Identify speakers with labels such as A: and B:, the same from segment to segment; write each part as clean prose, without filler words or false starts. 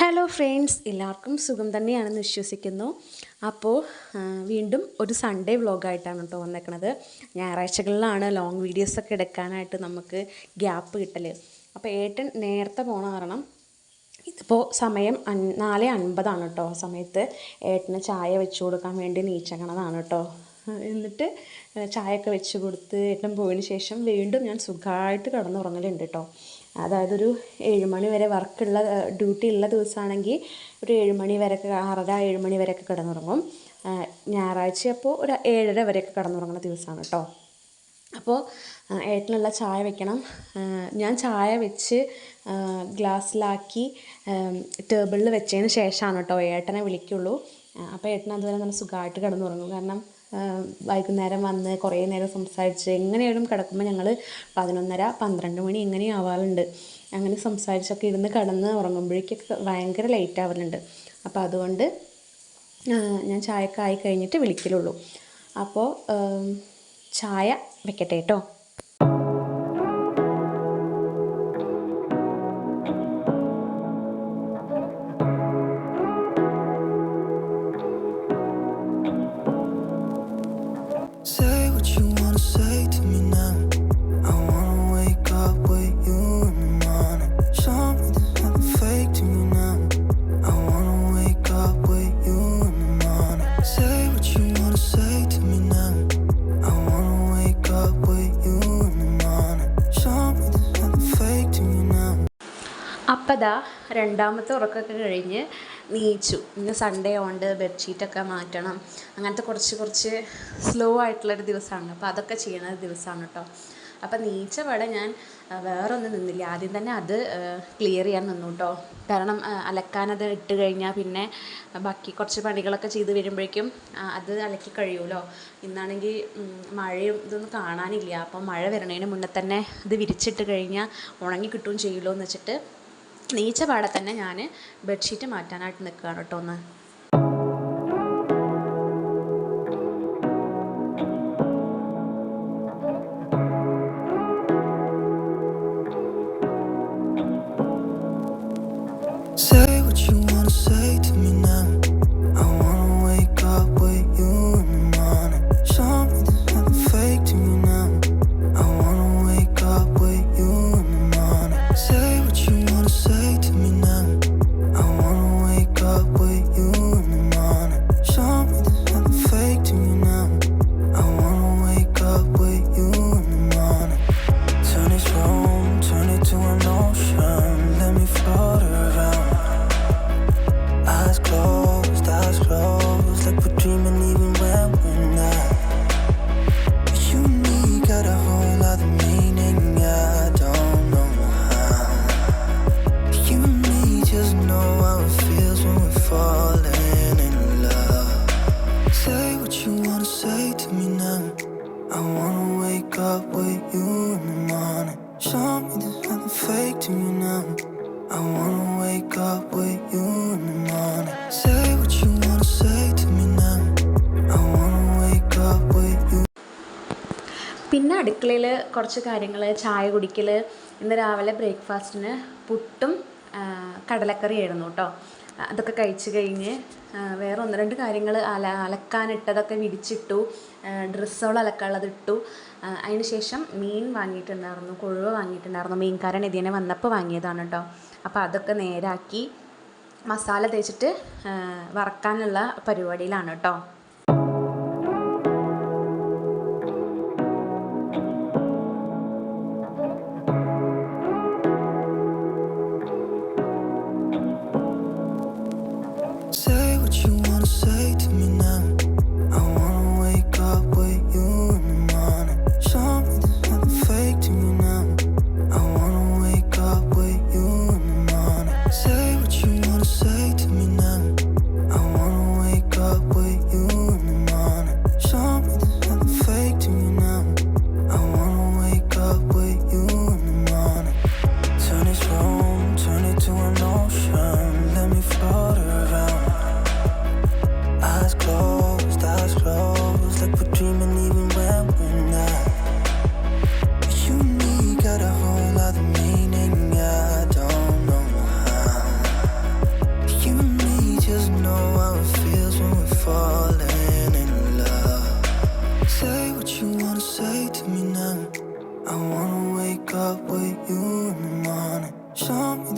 A: Hello friends, എല്ലാവർക്കും സുഖം തന്നെയാണെന്ന് വിശ്വസിക്കുന്നു. അപ്പോൾ വീണ്ടും ഒരു സൺഡേ വ്ളോഗായിട്ടാണ് കേട്ടോ വന്നേക്കണത്. ഞായറാഴ്ചകളിലാണ് ലോങ് വീഡിയോസൊക്കെ എടുക്കാനായിട്ട് നമുക്ക് ഗ്യാപ്പ് കിട്ടൽ. അപ്പോൾ ഏട്ടൻ നേരത്തെ പോണ കാരണം ഇതിപ്പോൾ സമയം 4:50 കേട്ടോ. സമയത്ത് ഏട്ടന് ചായ വെച്ച് കൊടുക്കാൻ വേണ്ടി നീച്ചക്കണതാണ് കേട്ടോ. എന്നിട്ട് ചായയൊക്കെ വെച്ച് കൊടുത്ത് ഏട്ടൻ പോയതിന് ശേഷം വീണ്ടും ഞാൻ സുഖമായിട്ട് കിടന്നുറങ്ങലുണ്ട് കേട്ടോ. അതായത് ഒരു 7 മണി വരെ വർക്കുള്ള ഡ്യൂട്ടി ഉള്ള ദിവസമാണെങ്കിൽ ഒരു 7 മണി വരെയൊക്കെ 6:30-7 മണി വരെയൊക്കെ കിടന്നുറങ്ങും. ഞായറാഴ്ച അപ്പോൾ ഒരു 7:30 വരെയൊക്കെ കിടന്നുറങ്ങുന്ന ദിവസമാണ് കേട്ടോ. അപ്പോൾ ഏട്ടനുള്ള ചായ വെക്കണം. ഞാൻ ചായ വെച്ച് ഗ്ലാസ്സിലാക്കി ടേബിളിൽ വെച്ചതിന് ശേഷമാണ് കേട്ടോ ഏട്ടനെ വിളിക്കുള്ളൂ. അപ്പോൾ ഏട്ടൻ അതുവരെ നല്ല സുഖമായിട്ട് കിടന്നുറങ്ങും. കാരണം വൈകുന്നേരം വന്ന് കുറേ നേരം സംസാരിച്ച് എങ്ങനെയാലും കിടക്കുമ്പോൾ ഞങ്ങൾ 11:30-12 മണി എങ്ങനെയും ആവാറുണ്ട്. അങ്ങനെ സംസാരിച്ചൊക്കെ ഇരുന്ന് കിടന്ന് ഉറങ്ങുമ്പോഴേക്കൊക്കെ ഭയങ്കര ലേറ്റ് ആവലുണ്ട്. അപ്പോൾ അതുകൊണ്ട് ഞാൻ ചായയൊക്കെ ആയി കഴിഞ്ഞിട്ട് വിളിക്കലുള്ളൂ. അപ്പോൾ ചായ വെക്കട്ടെ കേട്ടോ. അപ്പോൾ ദാ രണ്ടാമത്തെ ഉറക്കമൊക്കെ കഴിഞ്ഞ് നീച്ചു. ഇന്ന് സൺഡേ ഉണ്ട്, ബെഡ്ഷീറ്റൊക്കെ മാറ്റണം, അങ്ങനത്തെ കുറച്ച് സ്ലോ ആയിട്ടുള്ളൊരു ദിവസമാണ്. അപ്പോൾ അതൊക്കെ ചെയ്യണ ദിവസമാണ് കേട്ടോ. അപ്പോൾ നീച്ച പാടെ ഞാൻ വേറെ ഒന്നും നിന്നില്ല, ആദ്യം തന്നെ അത് ക്ലിയർ ചെയ്യാൻ നിന്നു കേട്ടോ. കാരണം അലക്കാനത് ഇട്ട് കഴിഞ്ഞാൽ പിന്നെ ബാക്കി കുറച്ച് പണികളൊക്കെ ചെയ്ത് വരുമ്പോഴേക്കും അത് അലക്കി കഴിയുമല്ലോ. ഇന്നാണെങ്കിൽ മഴയും ഇതൊന്നും കാണാനില്ല. അപ്പോൾ മഴ വരണതിന് മുന്നേ തന്നെ ഇത് വിരിച്ചിട്ട് കഴിഞ്ഞാൽ ഉണങ്ങി കിട്ടുകയും ചെയ്യുമല്ലോ എന്ന് വെച്ചിട്ട് നീച്ച പാടെ തന്നെ ഞാൻ ബെഡ്ഷീറ്റ് മാറ്റാനായിട്ട് നിൽക്കുകയാണ് കേട്ടോ. ഒന്ന് പിന്നെ അടുക്കളയിൽ കുറച്ച് കാര്യങ്ങൾ, ചായ കുടിക്കൽ. ഇന്ന് രാവിലെ ബ്രേക്ക്ഫാസ്റ്റിന് പുട്ടും കടലക്കറി ആയിരുന്നു കേട്ടോ. അതൊക്കെ കഴിച്ച് കഴിഞ്ഞ് വേറെ 1-2 കാര്യങ്ങൾ അലക്കാനിട്ടതൊക്കെ വിരിച്ചിട്ടു, ഡ്രസ്സുകൾ അലക്കാനുള്ളത് ഇട്ടു. അതിന് ശേഷം മീൻ വാങ്ങിയിട്ടുണ്ടായിരുന്നു, കൊഴുവ വാങ്ങിയിട്ടുണ്ടായിരുന്നു. മീൻകാരൻ ഇതിനെ വന്നപ്പോൾ വാങ്ങിയതാണ് കേട്ടോ. അപ്പോൾ അതൊക്കെ നേരാക്കി മസാല തേച്ചിട്ട് വറക്കാനുള്ള പരിപാടിയിലാണ് കേട്ടോ.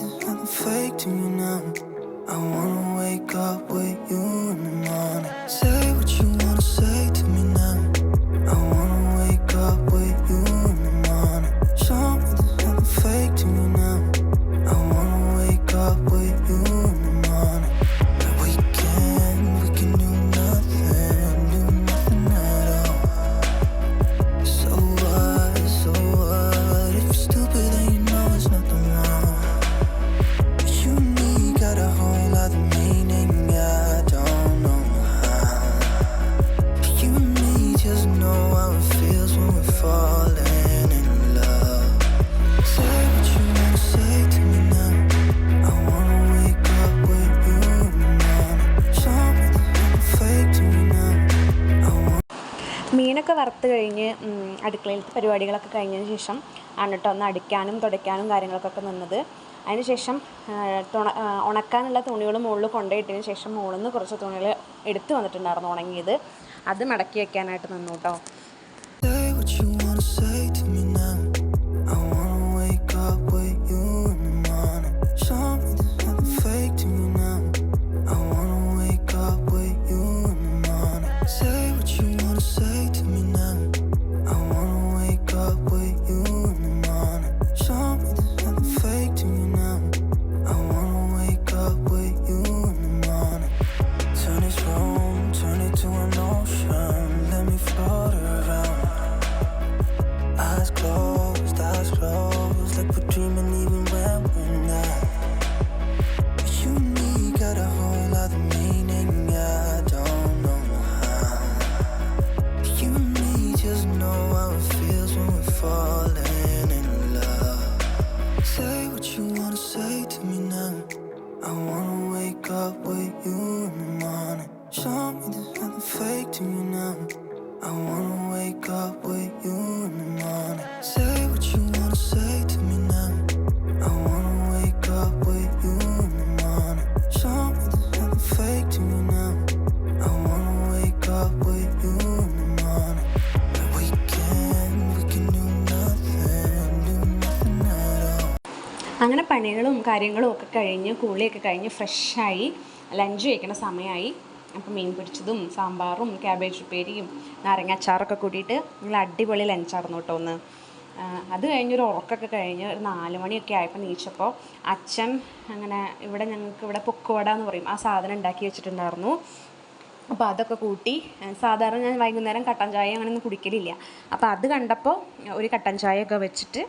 B: there's nothing fake to me now. I wanna wake up with you in the morning. Say what you wanna say to me now. I wanna wake up with you in the morning. Show me there's nothing fake to me now. I wanna wake up with you in the morning. We can do nothing at all. So what, if you're stupid then you know there's nothing wrong. You and me got a whole other meaning, I don't know how. You and me just know how it feels when we're falling in love. Say what you wanna say to me now. I wanna wake up with you in the morning. Show me there's nothing fake to me now. I want
A: മീനൊക്കെ വറുത്ത് കഴിഞ്ഞ് അടുക്കളയിലത്തെ പരിപാടികളൊക്കെ കഴിഞ്ഞതിന് ശേഷം ആണ് കേട്ടോ ഒന്ന് അടിക്കാനും തുടയ്ക്കാനും കാര്യങ്ങൾക്കൊക്കെ നിന്നത്. അതിനുശേഷം ഉണക്കാനുള്ള തുണികൾ മുകളിൽ കൊണ്ടുപോയിട്ടതിന് ശേഷം മുകളിൽ നിന്ന് കുറച്ച് തുണികൾ എടുത്തു വന്നിട്ടുണ്ടായിരുന്നു ഉണങ്ങിയത്. അത് മടക്കി വയ്ക്കാനായിട്ട് നിന്നു കേട്ടോ.
B: say what you wanna say to me now. I wanna wake up with you in the morning. Show me there's nothing fake to me now. I wanna wake up with you in the morning. Say what you wanna say to me now. I wanna wake up with you in the morning. Show me there's nothing fake to me now. I wanna wake up with you in the morning. Turn this room, turn it to an ocean. Let me float around. Eyes closed, like we're dreaming even when we're not. You and me got a whole other meaning, I don't know how. You and me just know how it feels when we're falling in love. Say what you wanna say to me now. I wanna wake up with you in the morning. Show me there's nothing fake to me now. I wanna wake up with you in the morning. Say what you wanna say to me now. I wanna wake up with you in the morning. Show me there's nothing fake to me now. I wanna wake up with you in the morning. We can do nothing at all.
A: അങ്ങനെ പണികളും കാര്യങ്ങളും ഒക്കെ കഴിഞ്ഞ് കുളിയൊക്കെ കഴിഞ്ഞ് ഫ്രഷായി lunch കഴിക്കുന്ന സമയമായി. അപ്പോൾ മീൻ പൊരിച്ചതും സാമ്പാറും ക്യാബേജ് ഉപ്പേരിയും നാരങ്ങ അച്ചാറൊക്കെ കൂട്ടിയിട്ട് നല്ല അടിപൊളി ലഞ്ചായിരുന്നു കേട്ടോ ഒന്ന്. അത് കഴിഞ്ഞൊരു ഉറക്കമൊക്കെ കഴിഞ്ഞ് ഒരു 4 മണിയൊക്കെ ആയപ്പോൾ നീച്ചപ്പോൾ അച്ഛൻ അങ്ങനെ ഞങ്ങൾക്ക് ഇവിടെ പൊക്കുവട എന്ന് പറയും ആ സാധനം ഉണ്ടാക്കി വെച്ചിട്ടുണ്ടായിരുന്നു. അപ്പോൾ അതൊക്കെ കൂട്ടി, സാധാരണ ഞാൻ വൈകുന്നേരം കട്ടൻ ചായ അങ്ങനെയൊന്നും കുടിക്കലില്ല. അപ്പോൾ അത് കണ്ടപ്പോൾ ഒരു കട്ടൻ ചായയൊക്കെ വെച്ചിട്ട്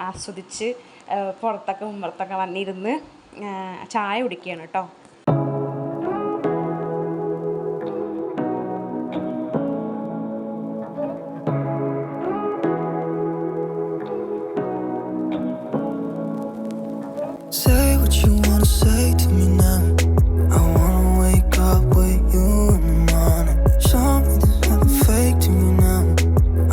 A: ആസ്വദിച്ച് പുറത്തൊക്കെ മുമ്പത്തൊക്കെ വന്നിരുന്ന് ചായ കുടിക്കുകയാണ് കേട്ടോ.
B: Say what you wanna say to me now. I wanna wake up with you in the morning. Show me there's nothing fake to me now.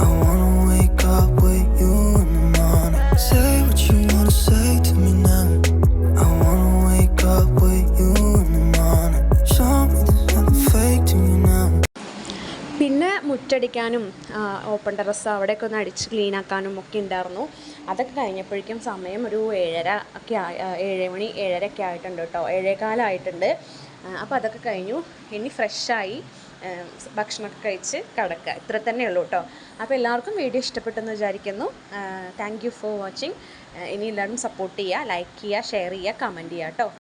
B: I wanna wake up with you in the morning. Say what you wanna say to me now. I wanna wake up with you in the morning. Show me there's nothing fake to me now.
A: പിന്നെ മുറ്റടിക്കാനും open terrace അവിടെയൊക്കെ ഒന്ന് അടിച്ച് ക്ലീനാക്കാനും ഒക്കെ ഉണ്ടായിരുന്നു. അതൊക്കെ കഴിഞ്ഞപ്പോഴേക്കും സമയം ഒരു 7:30 ഒക്കെ 7 മണി 7:30 ഒക്കെ ആയിട്ടുണ്ട് കേട്ടോ. 7:15 ആയിട്ടുണ്ട്. അപ്പോൾ അതൊക്കെ കഴിഞ്ഞു. ഇനി ഫ്രഷായി ഭക്ഷണമൊക്കെ കഴിച്ച് കിടക്കുക. ഇത്ര തന്നെ ഉള്ളൂ കേട്ടോ. അപ്പോൾ എല്ലാവർക്കും വീഡിയോ ഇഷ്ടപ്പെട്ടെന്ന് വിചാരിക്കുന്നു. Thank you for watching. ഇനി എല്ലാവരും സപ്പോർട്ട് ചെയ്യുക, ലൈക്ക് ചെയ്യുക, ഷെയർ ചെയ്യുക, കമൻറ്റ് ചെയ്യുക കേട്ടോ.